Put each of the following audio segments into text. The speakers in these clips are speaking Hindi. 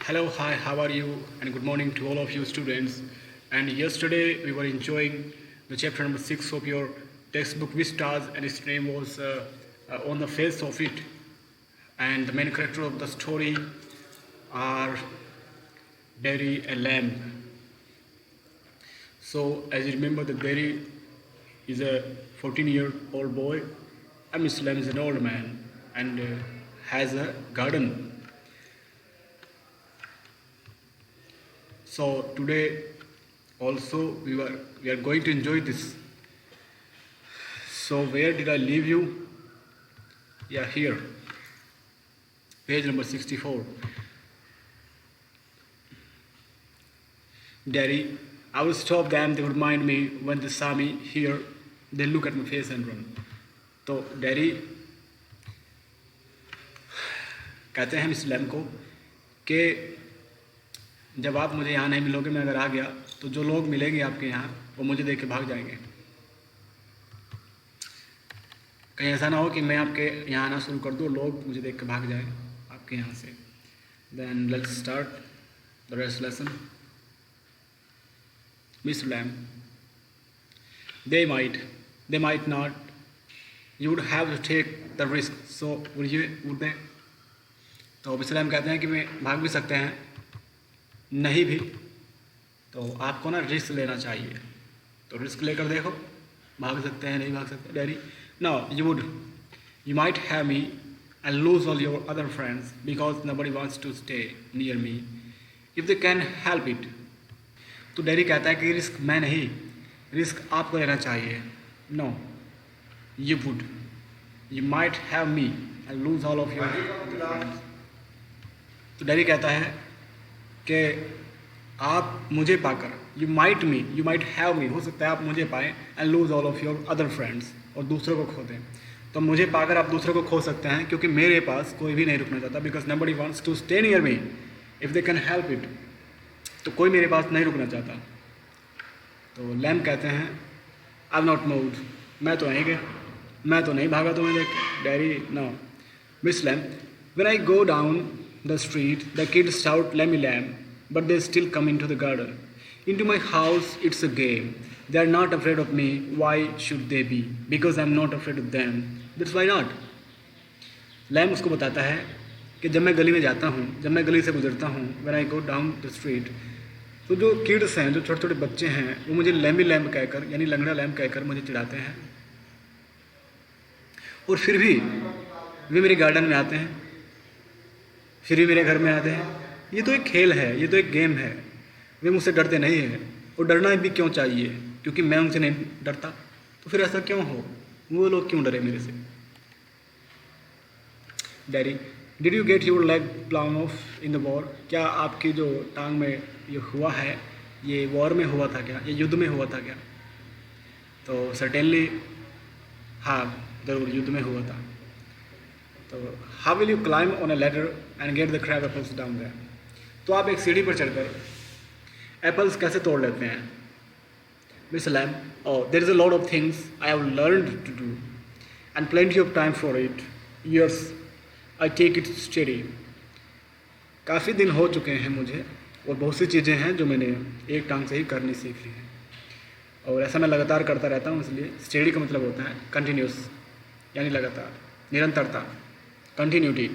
Hello, hi, how are you? And good morning to all of you students. And yesterday we were enjoying the chapter number 6 of your textbook Vistas, and its name was On the Face of It. And the main character of the story are Derry and Lamb. So, as you remember, that Derry is a 14-year-old boy, and Mr. Lamb is an old man and has a garden. So today also we are going to enjoy this. So where did I leave you? Yeah, here. Page number 64. Daddy, I will stop them. They would mind me when they saw me here. They look at my face and run. तो डैडी कहते हैं मिस लैम को कि जब आप मुझे यहाँ नहीं मिलोगे, मैं अगर आ गया तो जो लोग मिलेंगे आपके यहाँ वो मुझे देख के भाग जाएंगे। कहीं ऐसा ना हो कि मैं आपके यहाँ आना शुरू कर दूँ, लोग मुझे देख के भाग जाए आपके यहाँ से। Then let's start the rest lesson. Miss Lamb, they might not. You would have to take the risk. So would they? तो मिस लैम कहते हैं कि मैं भाग भी सकते हैं, नहीं भी, तो आपको ना रिस्क लेना चाहिए। तो रिस्क लेकर देखो, भाग सकते हैं नहीं भाग सकते। Derry, no you might have me and lose all your other friends because nobody wants to stay near me if they can help it. तो डैडी कहता है कि रिस्क मैं नहीं, रिस्क आपको लेना चाहिए। No you might have me and lose all of your other friends. तो डैडी कहता है कि आप मुझे पाकर, यू माइट हैव मी, हो सकता है आप मुझे पाएँ, and lose all of your other friends, और दूसरों को खो दें। तो मुझे पाकर आप दूसरों को खो सकते हैं क्योंकि मेरे पास कोई भी नहीं रुकना चाहता, because nobody wants to stay near me if they can help it. तो कोई मेरे पास नहीं रुकना चाहता। तो लैम कहते हैं आई एम नॉट मूव्ड, मैं तो नहीं गया, मैं तो नहीं भागा तुम्हें देख के। Derry, no miss Lamb, when I go down the street, the kids shout "Lammy Lamb," but they still come into the garden. Into my house, it's a game. They are not afraid of me. Why should they be? Because I'm not afraid of them. That's why not. Lamb उसको बताता है कि जब मैं गली में जाता हूँ, जब मैं गली से गुजरता हूँ, when I go down the street, तो जो किड्स हैं, जो छोटे छोटे बच्चे हैं, वो मुझे लैमी लैम्ब कहकर, यानी लंगड़ा लैम्ब कहकर मुझे चिढ़ाते हैं, और फिर भी वे मेरे गार्डन में आते हैं, फिर भी मेरे घर में आते हैं। ये तो एक खेल है, ये तो एक गेम है। वे मुझसे डरते नहीं हैं, और डरना भी क्यों चाहिए, क्योंकि मैं उनसे नहीं डरता। तो फिर ऐसा क्यों हो, वो लोग क्यों डरे मेरे से। Daddy, did you get your leg blown of in the war? क्या आपकी जो टांग में ये हुआ है, ये वॉर में हुआ था क्या, ये युद्ध में हुआ था क्या? तो सर्टेनली, हाँ ज़रूर युद्ध में हुआ था। तो how will you climb on a ladder and get the crab apples down there? तो आप एक सीढ़ी पर चढ़कर एप्पल्स कैसे तोड़ लेते हैं? Miss Lamb, there is a lot of things I have learned to do and plenty of time for it. Yes, I take it study. काफ़ी दिन हो चुके हैं मुझे, और बहुत सी चीज़ें हैं जो मैंने एक टांग से ही करनी सीख ली हैं, और ऐसा मैं लगातार करता रहता हूँ। इसलिए स्टडी का मतलब होता है कंटिन्यूस, यानी लगातार, निरंतरता, कंटिन्यूटी।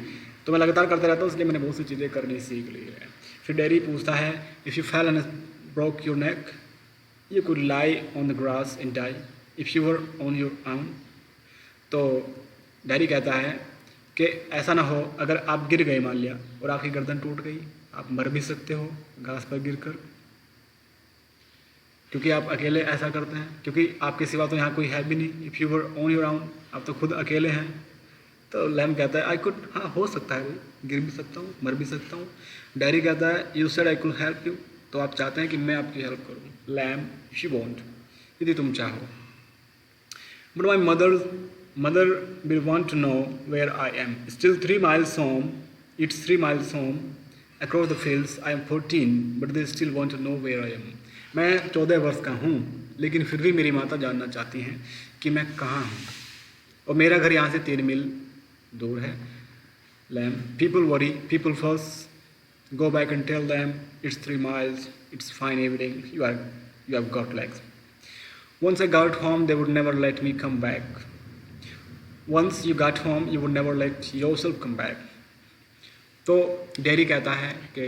तो मैं लगातार करता रहता हूँ, इसलिए मैंने बहुत सी चीज़ें करनी सीख ली है। फिर डैडी पूछता है, if you fell and broke your neck you could lie on the grass and die if you were on your own. तो डैडी कहता है कि ऐसा ना हो, अगर आप गिर गए मान लिया और आपकी गर्दन टूट गई, आप मर भी सकते हो घास पर गिर कर, क्योंकि आप अकेले ऐसा करते हैं, क्योंकि आपके सिवा तो यहाँ कोई है भी नहीं। If you were on your own, आप तो खुद अकेले हैं। तो लैम कहता है आई कुड, हाँ हो सकता है, भाई गिर भी सकता हूँ, मर भी सकता हूँ। डैडी कहता है you said I could help you, तो आप चाहते हैं कि मैं आपकी हेल्प करूँ। लैम, शी वॉन्ट, यदि तुम चाहो। But my mother will want to know where I am. Still 3 miles home, it's 3 miles home across the fields. I am 14, but they still want to know where I am. मैं 14 वर्ष का हूँ, लेकिन फिर भी मेरी माता जानना चाहती हैं कि मैं कहाँ हूँ, और मेरा घर यहाँ से 3 मील दूर है। लैम, पीपल वरी, पीपल फर्स, Go back and tell them it's 3 miles, it's fine evening, you have got legs. Once I got home, they would never let me come back. Once you got home, you would never let yourself come back. तो डैडी कहता है कि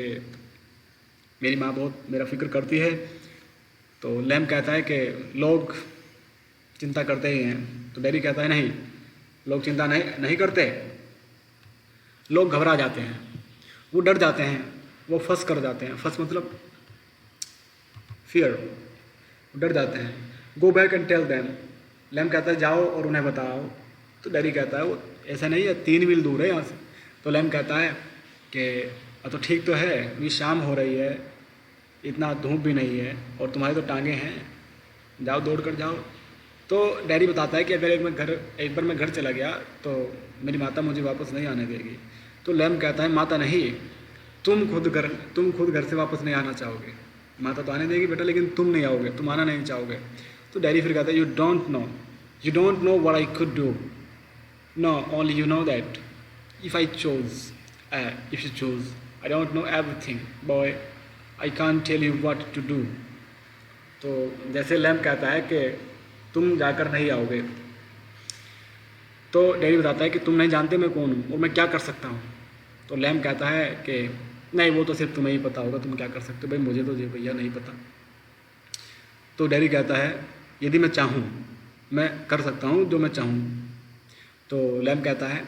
मेरी माँ बहुत मेरा फिक्र करती है। तो लैम कहता है कि लोग चिंता करते ही हैं। तो डैडी कहता है नहीं, लोग चिंता नहीं करते, लोग घबरा जाते हैं, वो डर जाते हैं, वो फंस कर जाते हैं। फंस मतलब फियर, डर जाते हैं। Go back and tell them, Lamb कहता है जाओ और उन्हें बताओ। तो डैडी कहता है वो ऐसा नहीं है, 3 मील दूर है यहाँ से। तो लैम कहता है कि तो ठीक तो है, अभी शाम हो रही है, इतना धूप भी नहीं है और तुम्हारी तो टांगे हैं, जाओ दौड़ कर जाओ। तो डैडी बताता है कि अगर एक बार मैं घर चला गया तो मेरी माता मुझे वापस नहीं आने देगी। तो लैम कहता है माता नहीं, तुम खुद घर से वापस नहीं आना चाहोगे। माता तो आने देगी बेटा, लेकिन तुम नहीं आओगे, तुम आना नहीं चाहोगे। तो डैडी फिर कहता है you don't know what I could do, no only you know that if you choose I don't know everything boy, I can't tell you what to do. तो जैसे लैम कहता है कि तुम जाकर नहीं आओगे, तो डैडी बताता है कि तुम नहीं जानते मैं कौन हूँ और मैं क्या कर सकता हूँ। तो लैम कहता है कि नहीं, वो तो सिर्फ तुम्हें ही पता होगा, तुम क्या कर सकते हो। भाई मुझे तो जी भैया नहीं पता। तो डैडी कहता है यदि मैं चाहूँ मैं कर सकता हूँ जो मैं चाहूँ। तो लैम कहता है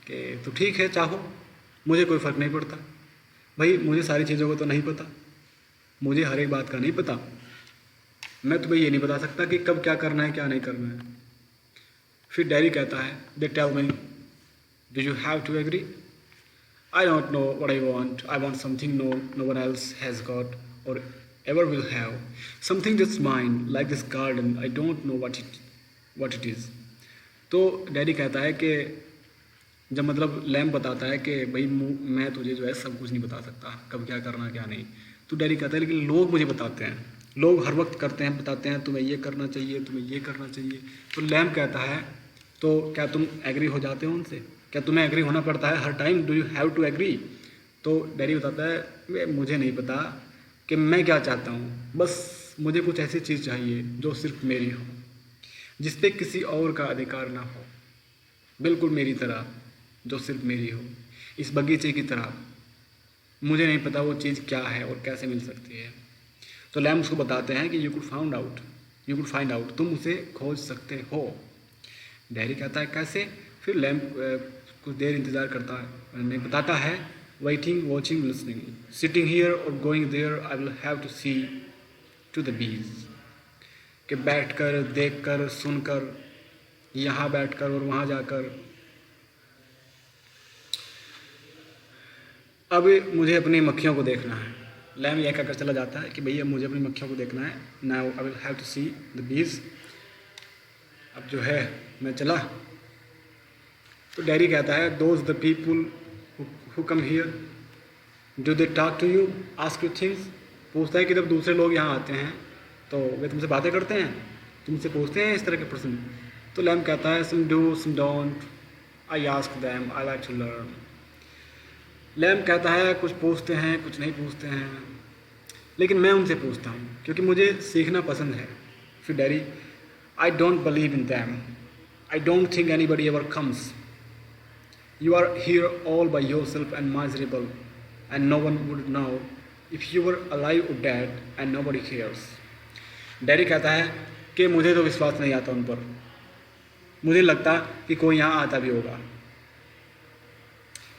कि तो ठीक है, चाहो, मुझे कोई फ़र्क नहीं पड़ता। भाई मुझे सारी चीज़ों को तो नहीं पता, मुझे हर एक बात का नहीं पता। मैं तुम्हें ये नहीं बता सकता कि कब क्या करना है क्या नहीं करना है। फिर डैडी कहता है they tell me do you have to agree, I don't know what I want something no one else has got or ever will have, something that's mine like this garden, I don't know what it is। तो डैडी कहता है कि जब मतलब लैम बताता है कि भाई मैं तुझे जो है सब कुछ नहीं बता सकता, कब क्या करना क्या नहीं। तो डैडी कहता है लेकिन लोग मुझे बताते हैं, लोग हर वक्त करते हैं, बताते हैं तुम्हें ये करना चाहिए, तुम्हें ये करना चाहिए। तो लैम कहता है तो क्या तुम एग्री हो जाते हो उनसे, क्या तुम्हें एग्री होना पड़ता है हर time, do you have to agree. तो डैडी बताता है मुझे नहीं पता कि मैं क्या चाहता हूँ, बस मुझे कुछ ऐसी चीज़ चाहिए जो सिर्फ मेरी हो, जिस पे किसी और का अधिकार ना हो, बिल्कुल मेरी तरह, जो सिर्फ मेरी हो, इस बगीचे की तरह। मुझे नहीं पता वो चीज़ क्या है और कैसे मिल सकती है। तो लैम उसको बताते हैं कि यू कुड फाइंड आउट, तुम उसे खोज सकते हो। डैडी कहता है कैसे। फिर लैम कुछ देर इंतज़ार करता है, मैं बताता है waiting watching listening sitting here और going there, I will have to see to the bees, कि बैठ कर, देख कर, सुन कर, यहाँ बैठ कर और वहाँ जाकर। अब मुझे अपनी मक्खियों को देखना है। लैम यह कहकर चला जाता है कि भैया मुझे अपनी मक्खियों को देखना है। Now I will have to see the bees. अब जो है मैं चला। तो डैडी कहता है those the people who come here do they talk to you, ask you things. पूछता है कि जब दूसरे लोग यहाँ आते हैं तो वे तुमसे बातें करते हैं, तुमसे पूछते हैं इस तरह के प्रश्न। तो लैम कहता है some do some don't, I ask them, I like to learn. Lamb कहता है कुछ पूछते हैं कुछ नहीं पूछते हैं, लेकिन मैं उनसे पूछता हूँ क्योंकि मुझे सीखना पसंद है। फिर daddy I don't believe in them, I don't think anybody ever comes, you are here all by yourself and miserable and no one would know if you were alive or dead and nobody cares। Daddy कहता है कि मुझे तो विश्वास नहीं आता उन पर, मुझे लगता कि कोई यहाँ आता भी होगा,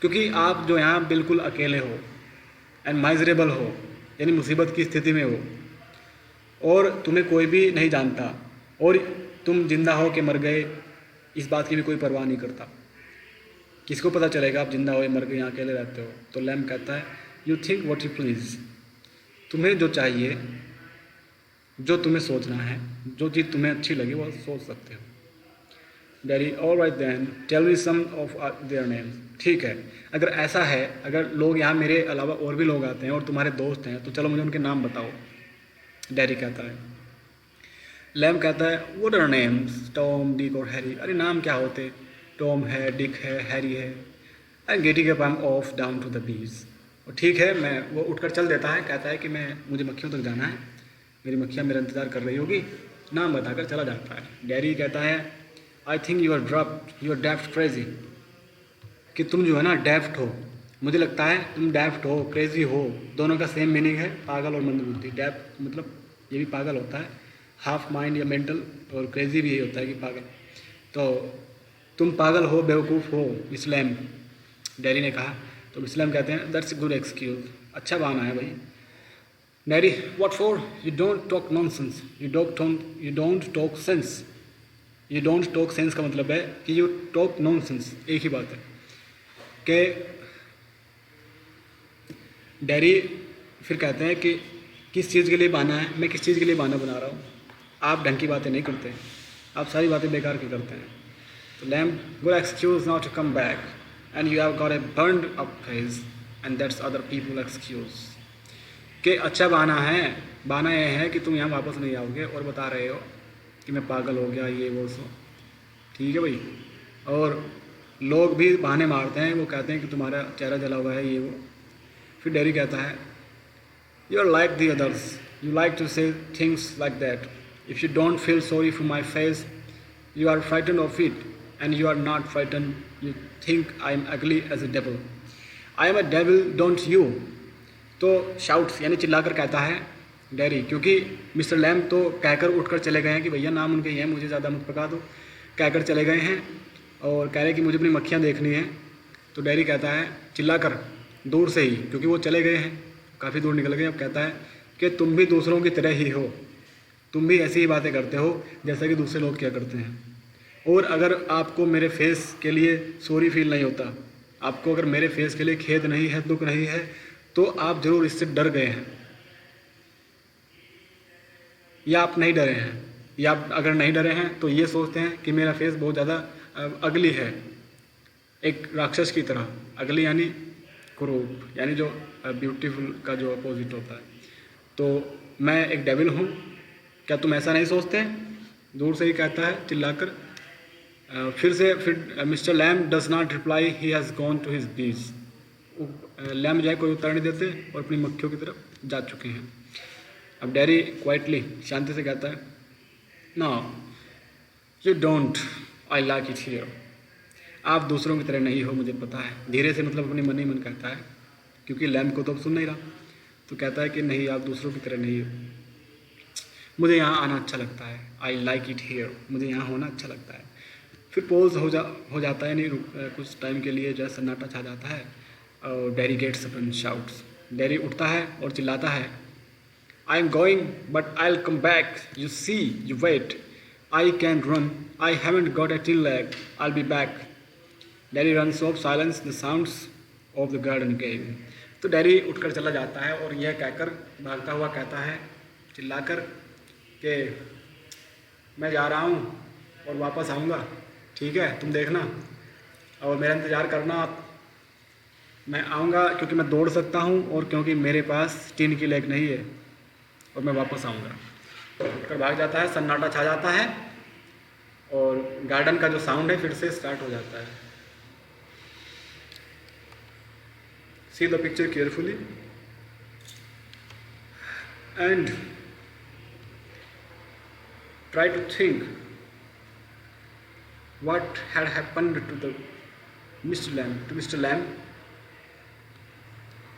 क्योंकि आप जो यहाँ बिल्कुल अकेले हो एंड माइजरेबल हो, यानी मुसीबत की स्थिति में हो, और तुम्हें कोई भी नहीं जानता, और तुम जिंदा हो कि मर गए इस बात की भी कोई परवाह नहीं करता। किसको पता चलेगा आप जिंदा हो या मर गए, यहाँ अकेले रहते हो। तो लैम कहता है you think what you please, तुम्हें जो चाहिए, जो तुम्हें सोचना है, जो चीज़ तुम्हें अच्छी लगे वो सोच सकते हो। Derry all right then tell me some of their names. ठीक है, अगर ऐसा है, अगर लोग यहाँ मेरे अलावा और भी लोग आते हैं और तुम्हारे दोस्त हैं तो चलो मुझे उनके नाम बताओ। डैडी कहता है। लैम कहता है what are names, Tom, Dick और हैरी। अरे नाम क्या होते, टॉम है, डिक है, हैरी है। I am getting up, I am off down to the beach. और ठीक है, मैं वो उठकर चल देता है, कहता है कि मुझे मक्खियों तक जाना है, मेरी मक्खियाँ मेरा इंतज़ार कर रही होगी, नाम बताकर चला जाता है। डैरी कहता है I think you are daft crazy, कि तुम जो है ना डेफ्ट हो, मुझे लगता है तुम डेफ्ट हो, क्रेजी हो, दोनों का सेम मीनिंग है, पागल और मंदबुद्धि। डेफ्ट मतलब ये भी पागल होता है, हाफ माइंड या मेंटल, और क्रेजी भी यही होता है कि पागल। तो तुम पागल हो, बेवकूफ़ हो इस्लाम, डैरी ने कहा। तो इस्लाम कहते हैं दैट्स गुड एक्सक्यूज़, अच्छा बहाना है भाई। Dairy what for, you don't talk nonsense, you don't talk sense. You don't talk sense का मतलब है कि यू टॉक नॉनसेंस, एक ही बात है कि डैरी फिर कहते हैं कि किस चीज़ के लिए बहाना है, मैं किस चीज़ के लिए बहाना बना रहा हूँ, आप ढंग की बातें नहीं करते, आप सारी बातें बेकार की करते हैं। तो Lamb good excuse not to come back and you have got a burned up face and that's other people excuse, कि अच्छा बहाना है, बहाना यह है कि तुम यहाँ वापस नहीं आओगे और बता रहे हो कि मैं पागल हो गया, ये वो सो, ठीक है भाई। और लोग भी बहाने मारते हैं, वो कहते हैं कि तुम्हारा चेहरा जला हुआ है, ये वो। फिर डैरी कहता है you are like the others, you like to say things like that, if you don't feel sorry for my face you are frightened of it and you are not frightened, you think I am ugly as a devil, I am a devil don't you. तो शाउट्स यानी चिल्लाकर कहता है डैरी, क्योंकि मिस्टर लैम तो कहकर उठकर चले गए हैं कि भैया नाम उनके ये हैं, मुझे ज़्यादा मत पका दो, कहकर चले गए हैं और कह रहे हैं कि मुझे अपनी मक्खियाँ देखनी हैं। तो डैरी कहता है चिल्लाकर दूर से ही, क्योंकि वो चले गए हैं, काफ़ी दूर निकल गए, अब कहता है कि तुम भी दूसरों की तरह ही हो, तुम भी ऐसी ही बातें करते हो जैसा कि दूसरे लोग क्या करते हैं। और अगर आपको मेरे फेस के लिए सॉरी फील नहीं होता, आपको अगर मेरे फेस के लिए खेद नहीं है, दुख नहीं है, तो आप ज़रूर इससे डर गए हैं, या आप नहीं डरे हैं, या आप अगर नहीं डरे हैं तो ये सोचते हैं कि मेरा फेस बहुत ज़्यादा अगली है, एक राक्षस की तरह। अगली यानी क्रूप, यानी जो ब्यूटीफुल का जो अपोजिट होता है। तो मैं एक डेविल हूँ, क्या तुम ऐसा नहीं सोचते? दूर से ही कहता है चिल्लाकर। फिर mister Lamb does not reply, he has gone to his bees. Lamb जाए कोई उत्तर नहीं देते और अपनी मक्खियों की तरफ जा चुके हैं। अब डैरी क्वाइटली शांति से कहता है no you don't, I like it here, आप दूसरों की तरह नहीं हो, मुझे पता है। धीरे से मतलब अपने मन ही मन कहता है, क्योंकि लैम को तो अब सुन नहीं रहा, तो कहता है कि नहीं आप दूसरों की तरह नहीं हो, मुझे यहाँ आना अच्छा लगता है, आई लाइक इट हियर, मुझे यहाँ होना अच्छा लगता है। फिर पोज हो जाता है, नहीं कुछ टाइम के लिए जो है सन्नाटा छा जाता है और Derry gets up and shouts, Derry उठता है और चिल्लाता है I am going but I will come back, you see you wait, I can run, I haven't got a tin leg, I will be back. Derry runs off silence the sounds of the garden game. तो डैरी उठकर चला जाता है और यह कहकर भागता हुआ कहता है चिल्लाकर कि मैं जा रहा हूँ और वापस आऊँगा, ठीक है, तुम देखना और मेरा इंतज़ार करना आप, मैं आऊँगा क्योंकि मैं दौड़ सकता हूँ और क्योंकि मेरे पास टिन की लेग नहीं है, और मैं वापस आऊँगा। उठकर भाग जाता है, सन्नाटा छा जाता है और गार्डन का जो साउंड है फिर से स्टार्ट हो जाता है। See the picture carefully and try to think what had happened to Mr. Lamb,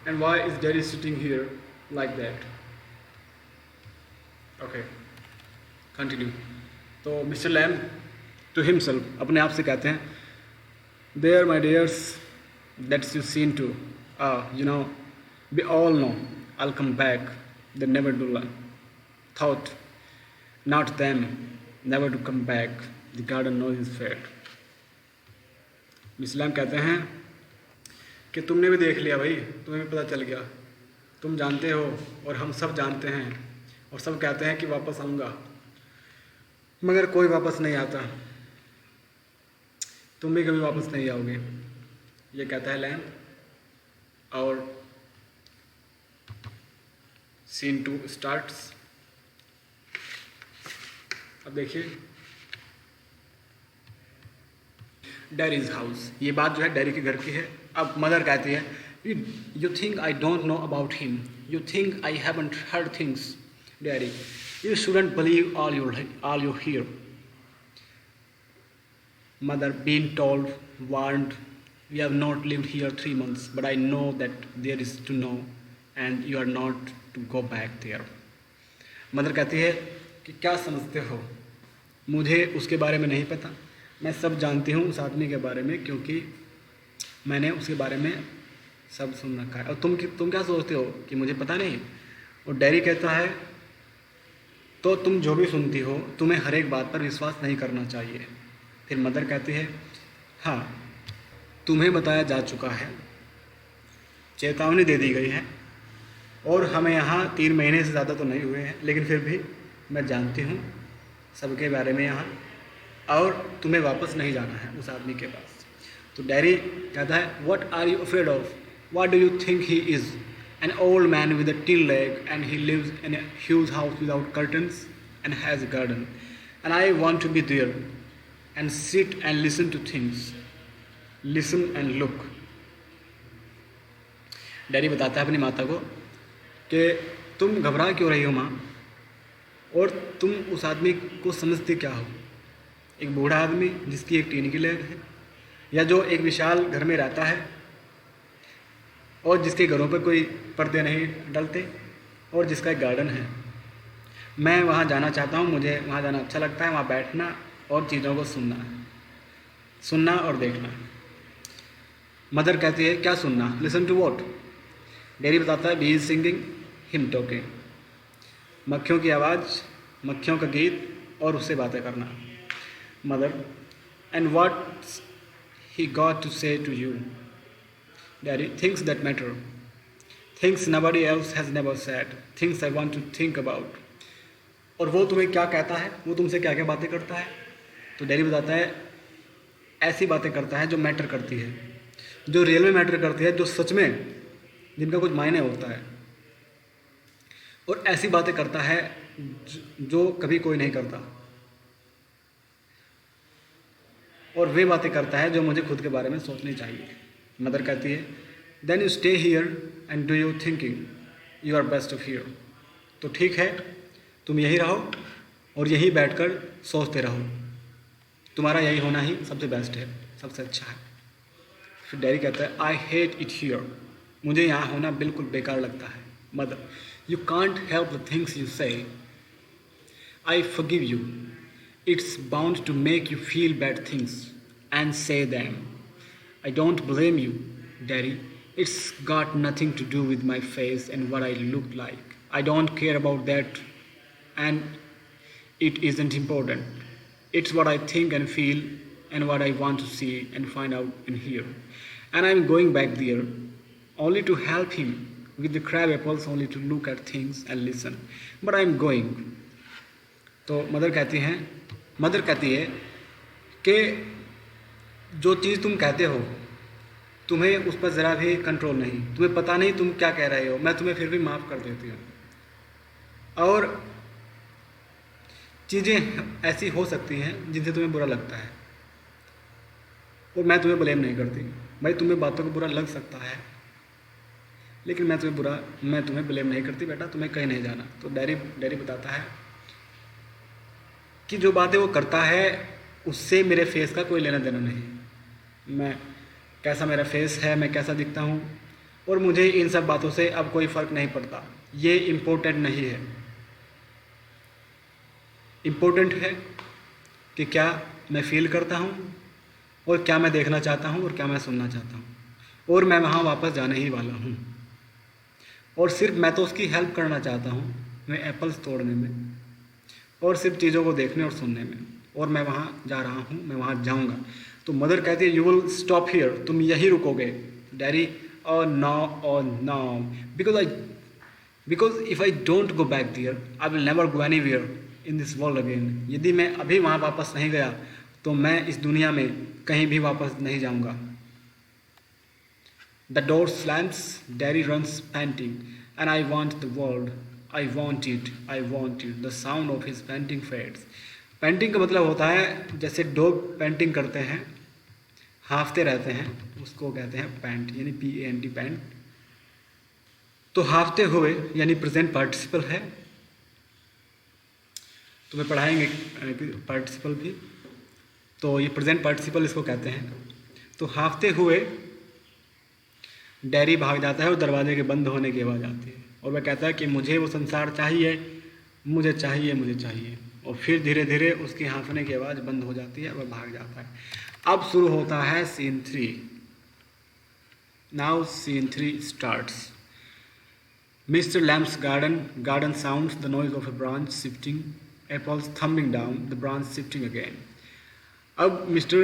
and why is Daddy sitting here like that? Okay, continue. तो मिस्टर लैम टू हिमसेल्फ अपने आप से कहते हैं there my dears that's you seen to you know, we all know I'll come back, they never do thought, not them, never to come back, the garden knows his fate. इस्लाम कहते हैं कि तुमने भी देख लिया भाई, तुम्हें भी पता चल गया, तुम जानते हो और हम सब जानते हैं और सब कहते हैं कि वापस आऊँगा, मगर कोई वापस नहीं आता, तुम भी कभी वापस नहीं आओगे, ये कहता है लैम। और सीन 2 स्टार्ट्स। अब देखिए डैरीज हाउस, ये बात जो है डैरी के घर की है। अब मदर कहती है You think I don't know about him. You think I haven't heard things, Daddy. You shouldn't believe all you hear. Mother, been told, warned. We have not lived here 3 months, but I know that there is to know, and you are not to go back there. Mother कहती है कि क्या समझते हो, मुझे उसके बारे में नहीं पता, मैं सब जानती हूँ उस आदमी के बारे में, क्योंकि मैंने उसके बारे में सब सुन रखा है। और तुम क्या सोचते हो कि मुझे पता नहीं? और डैडी कहता है तो तुम जो भी सुनती हो तुम्हें हर एक बात पर विश्वास नहीं करना चाहिए। फिर मदर कहती है हाँ, तुम्हें बताया जा चुका है, चेतावनी दे दी गई है, और हमें यहाँ 3 महीने से ज़्यादा तो नहीं हुए हैं, लेकिन फिर भी मैं जानती हूँ सबके बारे में यहाँ, और तुम्हें वापस नहीं जाना है उस आदमी के पास। तो डैडी कहता है what are you afraid of, what do you think he is, an old man with a tin leg and he lives in a huge house without curtains and has a garden, and I want to be there and sit and listen to things, listen and look. Derry बताता है अपनी माता को कि तुम घबरा क्यों रही हो माँ, और तुम उस आदमी को समझते क्या हो, एक बूढ़ा आदमी जिसकी एक टीन की लेग है, या जो एक विशाल घर में रहता है और जिसके घरों पर कोई पर्दे नहीं डलते और जिसका एक गार्डन है। मैं वहाँ जाना चाहता हूँ, मुझे वहाँ जाना अच्छा लगता है, वहाँ बैठना और चीज़ों को सुनना और देखना। मदर कहती है क्या सुनना, लिसन टू वॉट। डैडी बताता है bee is singing him talking, मक्खियों की आवाज़, मक्खियों का गीत और उससे बातें करना। Mother and what he got to say to you. Daddy things that matter, things nobody else has never said, things I want to think about. और वो तुम्हें क्या कहता है, वो तुमसे क्या क्या बातें करता है? तो डैडी बताता है ऐसी बातें करता है जो मैटर करती है, जो रियल में मैटर करती है, जो सच में, जिनका कुछ मायने होता है, और ऐसी बातें करता है जो कभी कोई नहीं करता, और वे बातें करता है जो मुझे खुद के बारे में सोचनी चाहिए। मदर कहती है then you stay here and do your thinking, you are best off here. तो ठीक है, तुम यहीं रहो और यहीं बैठकर सोचते रहो, तुम्हारा यही होना ही सबसे बेस्ट है, सबसे अच्छा है। फिर डैडी कहता है आई हेट इट हियर, मुझे यहाँ होना बिल्कुल बेकार लगता है। Mother you can't help the things you say, I forgive you, it's bound to make you feel bad things and say them. I don't blame you daddy, it's got nothing to do with my face and what I look like, I don't care about that and it isn't important. It's what I think and feel and what I want to see and find out and hear. And I'm going back there only to help him with the crab apples, only to look at things and listen. But I'm going. तो मदर कहती है कि जो चीज़ तुम कहते हो तुम्हें उस पर ज़रा भी कंट्रोल नहीं, तुम्हें पता नहीं तुम क्या कह रहे हो, मैं तुम्हें फिर भी माफ़ कर देती हूँ। और चीज़ें ऐसी हो सकती हैं जिनसे तुम्हें बुरा लगता है, और मैं तुम्हें ब्लेम नहीं करती। भाई तुम्हें बातों को बुरा लग सकता है, लेकिन मैं तुम्हें ब्लेम नहीं करती बेटा, तुम्हें कहीं नहीं जाना। तो डैडी बताता है कि जो बातें वो करता है उससे मेरे फेस का कोई लेना देना नहीं, मैं कैसा मेरा फेस है, मैं कैसा दिखता हूँ, और मुझे इन सब बातों से अब कोई फ़र्क नहीं पड़ता, ये इम्पोर्टेंट नहीं है। इम्पोर्टेंट है कि क्या मैं फील करता हूँ, और क्या मैं देखना चाहता हूँ, और क्या मैं सुनना चाहता हूँ, और मैं वहाँ वापस जाने ही वाला हूँ। और सिर्फ मैं तो उसकी हेल्प करना चाहता हूँ, मैं एप्पल्स तोड़ने में और सिर्फ चीज़ों को देखने और सुनने में, और मैं वहाँ जा रहा हूँ, मैं वहाँ जाऊँगा। तो मदर कहती है यू विल स्टॉप हियर, तुम यहीं रुकोगे। डैडी और now because if I don't go back there I will never go anywhere in this world again. यदि मैं अभी वहाँ वापस नहीं गया तो मैं इस दुनिया में कहीं भी वापस नहीं जाऊँगा। The door slams, daddy runs painting, and I want the world, I want it, the sound of his painting fades. Painting का मतलब होता है जैसे डॉग पेंटिंग करते हैं हाँफते रहते हैं उसको कहते हैं पैंट, यानी PANT पैंट। तो हाँफते हुए यानी प्रेजेंट पार्टिसिपल है, तो वे पढ़ाएंगे पार्टिसिपल भी। तो ये प्रेजेंट पार्टिसिपल इसको कहते हैं। तो हाँफते हुए डैरी भाग जाता है और दरवाजे के बंद होने की आवाज़ आती है, और वह कहता है कि मुझे वो संसार चाहिए, मुझे चाहिए, मुझे चाहिए। और फिर धीरे धीरे उसकी हाँफने की आवाज़ बंद हो जाती है, वह भाग जाता है। अब शुरू होता है scene 3। Now scene 3 starts. Mr. Lamb's garden sounds the noise of a branch shifting, apples thumbing down, the branch shifting again. अब मिस्टर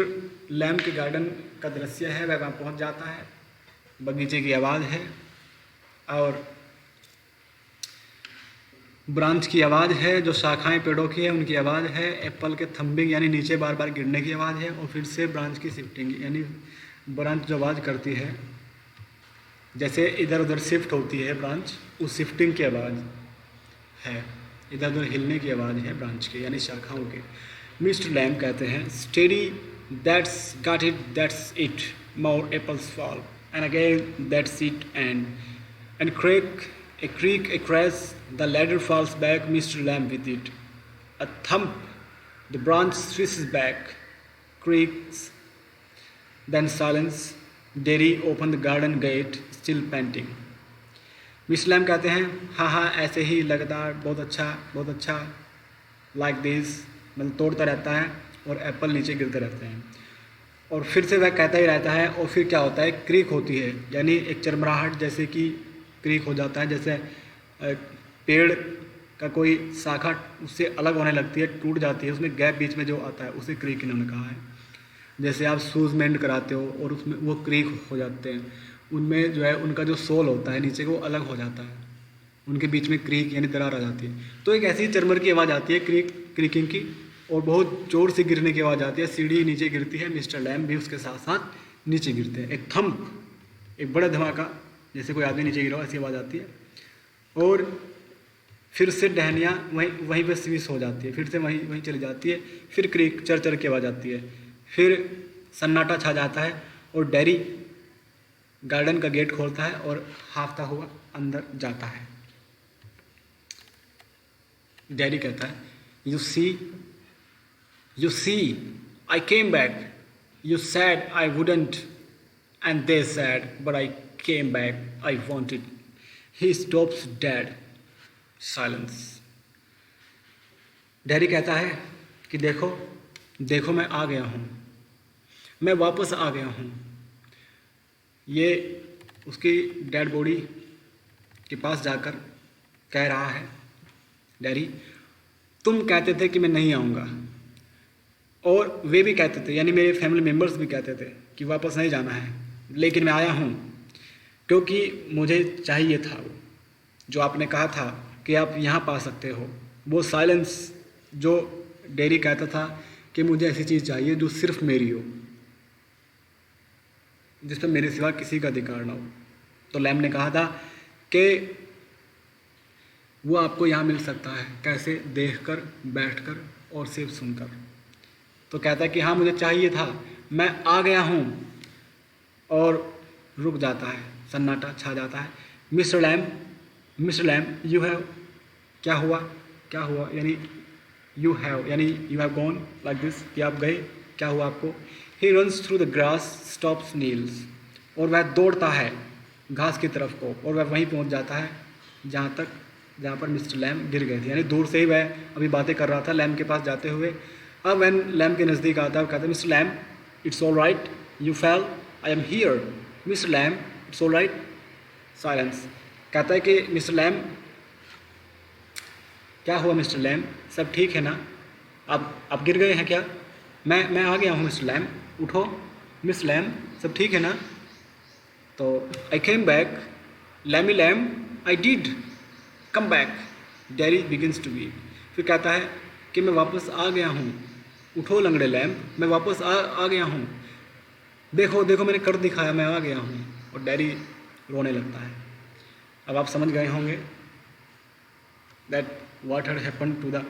लैम्ब के गार्डन का दृश्य है, वह वहाँ पहुँच जाता है, बगीचे की आवाज़ है और ब्रांच की आवाज़ है, जो शाखाएं पेड़ों की है उनकी आवाज़ है, एप्पल के थम्बिंग यानी नीचे बार बार गिरने की आवाज़ है, और फिर से ब्रांच की शिफ्टिंग यानी ब्रांच जो आवाज़ करती है, जैसे इधर उधर शिफ्ट होती है ब्रांच, उस शिफ्टिंग की आवाज़ है, इधर उधर हिलने की आवाज़ है ब्रांच की यानी शाखाओं के। मिस्टर लैम्ब कहते हैं steady, that's got it, that's it, more apples fall and again that's it, and a creak, a crash, the ladder falls back, Mr. Lamb with it. A thump, the branch swishes back, creaks, then silence. Derry opened the garden gate, still panting. Mister lamb कहते हैं हाँ हाँ ऐसे ही लगातार, बहुत अच्छा, लाइक दिस, मतलब तोड़ता रहता है और एप्पल नीचे गिरते रहते हैं, और फिर से वह कहता ही रहता है। और फिर क्या होता है, क्रीक होती है, यानी एक चरमराहट जैसे कि क्रीक हो जाता है, जैसे पेड़ का कोई शाखा उससे अलग होने लगती है, टूट जाती है, उसमें गैप बीच में जो आता है उसे क्रीक इन्होंने कहा है। जैसे आप शूज़ मेंड कराते हो और उसमें वो क्रीक हो जाते हैं, उनमें जो है उनका जो सोल होता है नीचे को वो अलग हो जाता है, उनके बीच में क्रीक यानी दरार आ जाती है। तो एक ऐसी चरमर की आवाज़ आती है क्रीकिंग की, और बहुत जोर से गिरने की आवाज़ आती है, सीढ़ी नीचे गिरती है, मिस्टर लैम्ब भी उसके साथ साथ नीचे गिरते हैं। एक थंप, एक बड़ा धमाका, जैसे कोई आदमी नीचे गिरा हो ऐसी आवाज़ आती है, और फिर से टहनियाँ वहीं पर स्विच हो जाती है, फिर से वहीं चली जाती है, फिर क्रीक चर की आवाज़ आती है, फिर सन्नाटा छा जाता है, और डैरी गार्डन का गेट खोलता है और हाँफता हुआ अंदर जाता है। डैडी कहता है you see I came back, you said I wouldn't and they said but I came back, I wanted. He stops dead, silence. Derry कहता है कि देखो मैं आ गया हूँ, मैं वापस आ गया हूँ। ये उसकी डेड बॉडी के पास जाकर कह रहा है, डैडी तुम कहते थे कि मैं नहीं आऊँगा, और वे भी कहते थे, यानी मेरे फैमिली मेम्बर्स भी कहते थे कि वापस नहीं जाना है, लेकिन मैं आया हूँ क्योंकि मुझे चाहिए था वो जो आपने कहा था कि आप यहाँ पा सकते हो, वो साइलेंस जो डैडी कहता था कि मुझे ऐसी चीज़ चाहिए जो सिर्फ मेरी हो, जिस पर मेरे सिवा किसी का अधिकार ना हो। तो लैम्ब ने कहा था कि वो आपको यहाँ मिल सकता है, कैसे, देखकर, बैठकर और सिर्फ सुनकर। तो कहता है कि हाँ मुझे चाहिए था, मैं आ गया हूँ, और रुक जाता है, सन्नाटा छा जाता है। मिस्टर लैम्ब यू हैव, क्या हुआ, यानी you have gone like this, कि आप गए, क्या हुआ आपको। He runs through the grass, stops Niels, और वह दौड़ता है घास की तरफ को, और वह वहीं पहुंच जाता है जहाँ पर मिस्टर लैम्ब गिर गए थे, यानी दूर से ही वह अभी बातें कर रहा था लैम्ब के पास जाते हुए। अब वह लैम्ब के नज़दीक आता है, कहता है mister lamb it's all right, you fail, I am here, mister lamb it's all right, silence. कहता है कि मिस्टर लैम्ब क्या हुआ, मिस्टर लैम्ब सब ठीक है ना, आप गिर गए हैं क्या, मैं आ गया हूँ मिस्टर लैम्ब, उठो मिस्टर लैम्ब सब ठीक है ना। तो I came back, Lamb I did come back, daddy begins to weep. फिर कहता है कि मैं वापस आ गया हूँ, उठो लंगड़े लैम्ब, मैं वापस आ गया हूँ, देखो मैंने कर दिखाया, मैं आ गया हूँ। और डैडी रोने लगता है। अब आप समझ गए होंगे that what had happened to the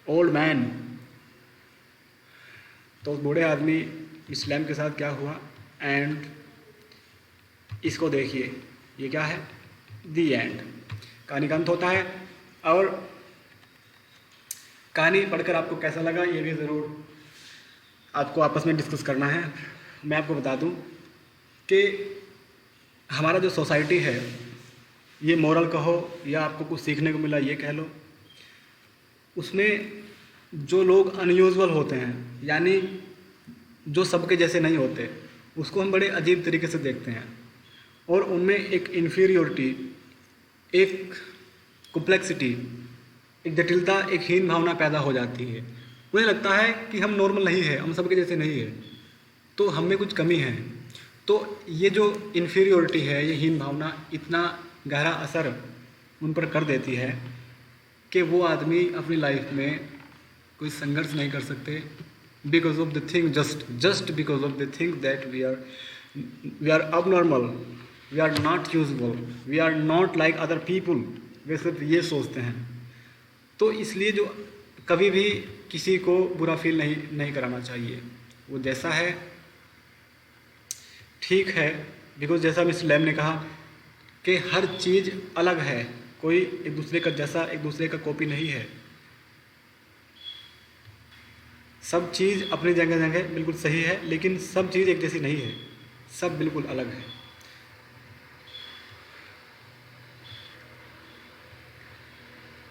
old man. तो उस बूढ़े आदमी मिस्टर लैम के साथ क्या हुआ, एंड इसको देखिए, ये क्या है, दी एंड। कहानी का अंत होता है। और कहानी पढ़कर आपको कैसा लगा ये भी ज़रूर आपको आपस में डिस्कस करना है। मैं आपको बता दूं कि हमारा जो सोसाइटी है, ये मोरल कहो या आपको कुछ सीखने को मिला ये कह लो, उसमें जो लोग अनयूजुअल होते हैं, यानी जो सबके जैसे नहीं होते, उसको हम बड़े अजीब तरीके से देखते हैं और उनमें एक इन्फीरियोरिटी, एक कॉम्प्लेक्सिटी, एक जटिलता, एक हीन भावना पैदा हो जाती है। उन्हें लगता है कि हम नॉर्मल नहीं है, हम सबके जैसे नहीं है, तो हम में कुछ कमी है। तो ये जो इन्फीरियोरिटी है, ये हीन भावना इतना गहरा असर उन पर कर देती है कि वो आदमी अपनी लाइफ में कोई संघर्ष नहीं कर सकते, because of the thing, just because of the thing that we are abnormal, we are not usable, we are not like other people. वे सिर्फ ये सोचते हैं। तो इसलिए जो कभी भी किसी को बुरा फील नहीं कराना चाहिए, वो जैसा है ठीक है। बिकॉज जैसा मिस्टर लैम ने कहा कि हर चीज़ अलग है, कोई एक दूसरे का जैसा, एक दूसरे का कॉपी नहीं है। सब चीज़ अपनी जगह जगह बिल्कुल सही है, लेकिन सब चीज़ एक जैसी नहीं है, सब बिल्कुल अलग है।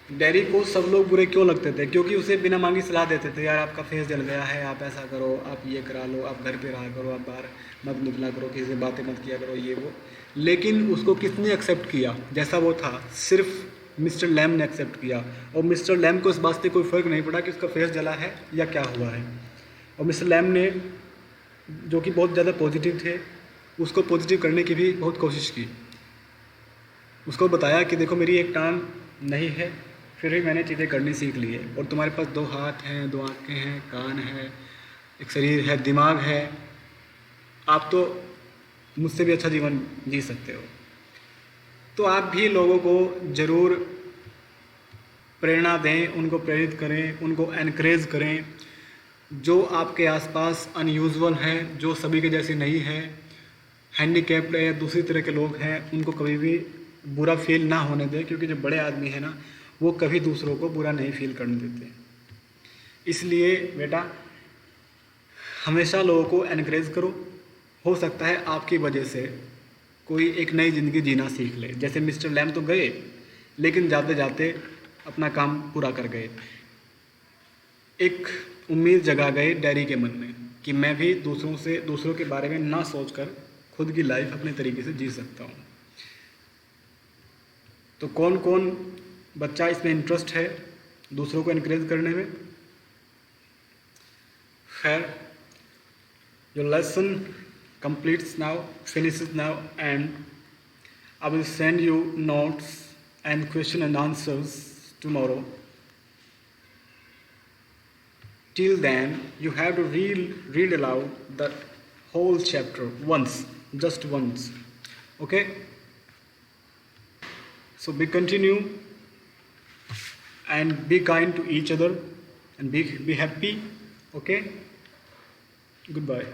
डैरी को सब लोग बुरे क्यों लगते थे? क्योंकि उसे बिना मांगी सलाह देते थे, यार आपका फेस जल गया है, आप ऐसा करो, आप ये करा लो, आप घर पे रहा करो, आप बाहर मत निकला करो, किसी से बातें मत किया करो, ये वो। लेकिन उसको किसने एक्सेप्ट किया? जैसा वो था, सिर्फ मिस्टर लैम ने एक्सेप्ट किया। और मिस्टर लैम को इस बात से कोई फ़र्क नहीं पड़ा कि उसका फेस जला है या क्या हुआ है। और मिस्टर लैम ने, जो कि बहुत ज़्यादा पॉजिटिव थे, उसको पॉजिटिव करने की भी बहुत कोशिश की। उसको बताया कि देखो मेरी एक टांग नहीं है, फिर भी मैंने चीज़ें करनी सीख ली है, और तुम्हारे पास 2 हाथ हैं, 2 आँखें हैं, कान है, एक शरीर है, दिमाग है, आप तो मुझसे भी अच्छा जीवन जी सकते हो। तो आप भी लोगों को ज़रूर प्रेरणा दें, उनको प्रेरित करें, उनको एनकरेज करें। जो आपके आसपास अनयूजुअल हैं, जो सभी के जैसे नहीं हैं, हैंडीकैप्ड है, दूसरी तरह के लोग हैं, उनको कभी भी बुरा फील ना होने दें, क्योंकि जो बड़े आदमी हैं ना, वो कभी दूसरों को बुरा नहीं फील करने देते। इसलिए बेटा, हमेशा लोगों को एनकरेज करो। हो सकता है आपकी वजह से कोई एक नई ज़िंदगी जीना सीख ले। जैसे मिस्टर लैम तो गए, लेकिन जाते जाते अपना काम पूरा कर गए। एक उम्मीद जगा गए डैरी के मन में कि मैं भी दूसरों के बारे में ना सोचकर खुद की लाइफ अपने तरीके से जी सकता हूँ। तो कौन कौन बच्चा इसमें इंटरेस्ट है दूसरों को एनकरेज करने में? खैर, your lesson completes now, finishes now, and I will send you notes and question and answers tomorrow. Till then, you have to read aloud the whole chapter once, just once. Okay? So be continue and be kind to each other and be happy. Okay? Goodbye.